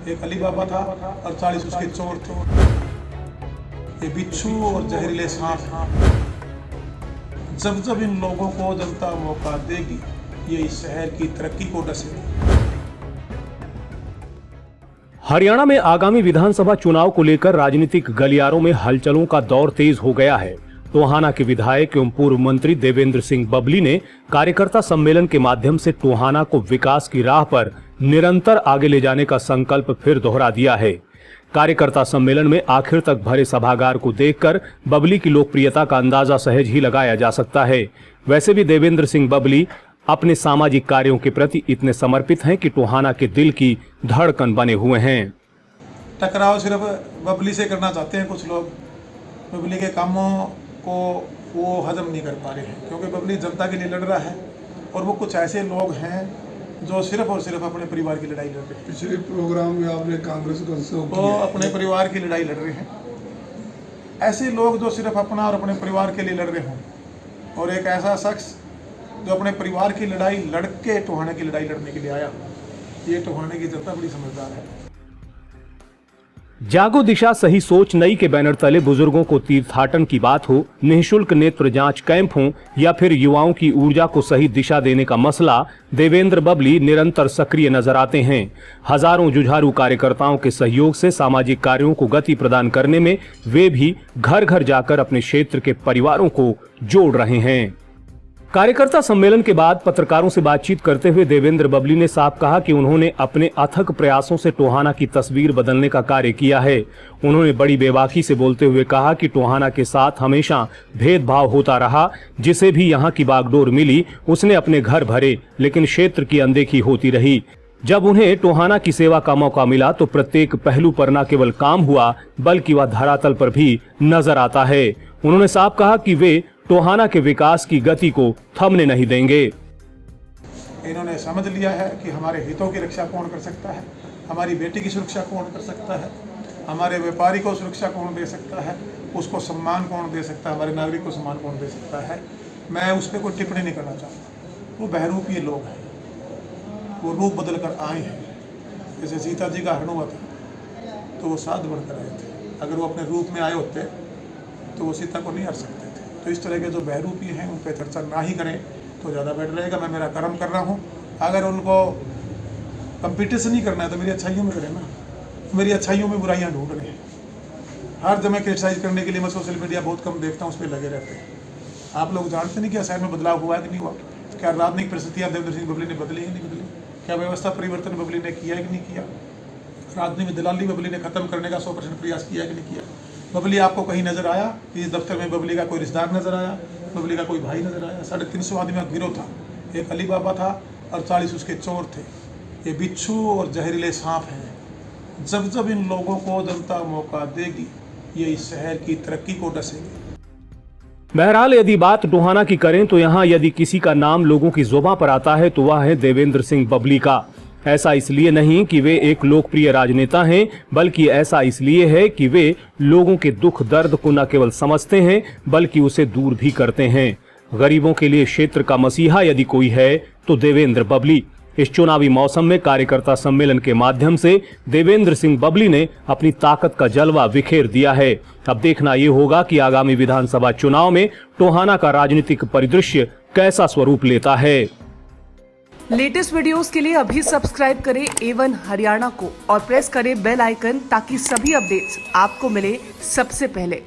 एक अली बाबा था और 40 उसके चोर थे। ये बिच्छू और जहरीले सांप, जब जब इन लोगों को जनता मौका देगी, ये इस शहर की तरक्की को डसेगी। हरियाणा में आगामी विधानसभा चुनाव को लेकर राजनीतिक गलियारों में हलचलों का दौर तेज हो गया है। टोहाना के विधायक एवं पूर्व मंत्री देवेंद्र सिंह बबली ने कार्यकर्ता सम्मेलन के माध्यम से टोहाना को विकास की राह पर निरंतर आगे ले जाने का संकल्प फिर दोहरा दिया है। कार्यकर्ता सम्मेलन में आखिर तक भरे सभागार को देखकर बबली की लोकप्रियता का अंदाजा सहज ही लगाया जा सकता है। वैसे भी देवेंद्र सिंह बबली अपने सामाजिक कार्यों के प्रति इतने समर्पित हैं कि टोहाना के दिल की धड़कन बने हुए हैं। टकराव सिर्फ बबली से करना चाहते हैं कुछ लोग, बबली के कामों को वो हजम नहीं कर पा रहे हैं, क्योंकि बबली जनता के लिए लड़ रहा है और वो कुछ ऐसे लोग हैं जो सिर्फ और सिर्फ अपने परिवार की लड़ाई लड़ रहे हैं। पिछले प्रोग्राम में आपने कांग्रेस को वो अपने परिवार की लड़ाई लड़ रहे हैं। ऐसे लोग जो सिर्फ अपना और अपने परिवार के लिए लड़ रहे हों, और एक ऐसा शख्स जो अपने परिवार की लड़ाई लड़के टोहाने की लड़ाई लड़ने के लिए आया, ये टोहाने की जनता बड़ी समझदार है। जागो दिशा सही सोच नई के बैनर तले बुजुर्गों को तीर्थाटन की बात हो, निःशुल्क नेत्र जांच कैंप हो या फिर युवाओं की ऊर्जा को सही दिशा देने का मसला, देवेंद्र बबली निरंतर सक्रिय नजर आते हैं। हजारों जुझारू कार्यकर्ताओं के सहयोग से सामाजिक कार्यों को गति प्रदान करने में वे भी घर घर जाकर अपने क्षेत्र के परिवारों को जोड़ रहे हैं। कार्यकर्ता सम्मेलन के बाद पत्रकारों से बातचीत करते हुए देवेंद्र बबली ने साफ कहा कि उन्होंने अपने अथक प्रयासों से टोहाना की तस्वीर बदलने का कार्य किया है। उन्होंने बड़ी बेबाकी से बोलते हुए कहा कि टोहाना के साथ हमेशा भेदभाव होता रहा, जिसे भी यहाँ की बागडोर मिली उसने अपने घर भरे, लेकिन क्षेत्र की अनदेखी होती रही। जब उन्हें टोहाना की सेवा का मौका मिला तो प्रत्येक पहलू पर न केवल काम हुआ बल्कि वह धरातल पर भी नजर आता है। उन्होंने साफ कहा कि वे टोहाना के विकास की गति को थमने नहीं देंगे। इन्होंने समझ लिया है कि हमारे हितों की रक्षा कौन कर सकता है, हमारी बेटी की सुरक्षा कौन कर सकता है, हमारे व्यापारी को सुरक्षा कौन दे सकता है, उसको सम्मान कौन दे सकता है, हमारे नागरिक को सम्मान कौन दे सकता है। मैं उस पर कोई टिप्पणी नहीं करना चाहता। वो बहरूपीय लोग हैं, वो रूप बदल कर आए हैं। जैसे सीता जी का हरण हुआ था तो वो साध बनकर आए थे, अगर वो अपने रूप में आए होते तो वो सीता को नहीं हर सकते थे। तो इस तरह के जो बहरूपी हैं उन पर चर्चा ना ही करें तो ज़्यादा बेटर रहेगा। मैं मेरा कर्म कर रहा हूँ, अगर उनको कंपटीशन ही करना है तो मेरी अच्छाइयों में करें ना। मेरी अच्छाइयों में बुराइयाँ ढूंढ रहे हैं। हर जगह क्रिटिसाइज करने के लिए मैं सोशल मीडिया बहुत कम देखता हूँ, उस पर लगे रहते हैं। आप लोग जानते नहीं क्या शहर में बदलाव हुआ है कि नहीं हुआ? क्या राजनीतिक परिस्थितियाँ देवेंद्र सिंह बबली ने बदली है नहीं बदली? क्या व्यवस्था परिवर्तन बबली ने किया है कि नहीं किया? राजनीति में दलाली बबली ने खत्म करने का 100% प्रयास किया है कि नहीं किया? बबली आपको कहीं नजर आया? इस दफ्तर में बबली का कोई रिश्तेदार नजर आया? बबली का कोई भाई नजर आया? 350 आदमी का गिरोह था। एक अली बाबा था और 40 उसके चोर थे। ये बिच्छू और जहरीले सांप हैं। जब जब इन लोगों को जनता मौका देगी, ये इस शहर की तरक्की को डसेगी। बहरहाल यदि बात टोहाना की करें तो यहाँ यदि किसी का नाम लोगों की जुबां पर आता है तो वह है देवेंद्र सिंह बबली का। ऐसा इसलिए नहीं कि वे एक लोकप्रिय राजनेता हैं, बल्कि ऐसा इसलिए है कि वे लोगों के दुख दर्द को न केवल समझते हैं बल्कि उसे दूर भी करते हैं। गरीबों के लिए क्षेत्र का मसीहा यदि कोई है तो देवेंद्र बबली। इस चुनावी मौसम में कार्यकर्ता सम्मेलन के माध्यम से देवेंद्र सिंह बबली ने अपनी ताकत का जलवा बिखेर दिया है। अब देखना ये होगा कि आगामी विधानसभा चुनाव में टोहाना का राजनीतिक परिदृश्य कैसा स्वरूप लेता है। लेटेस्ट वीडियोस के लिए अभी सब्सक्राइब करें A1 हरियाणा को और प्रेस करें बेल आइकन ताकि सभी अपडेट्स आपको मिले सबसे पहले।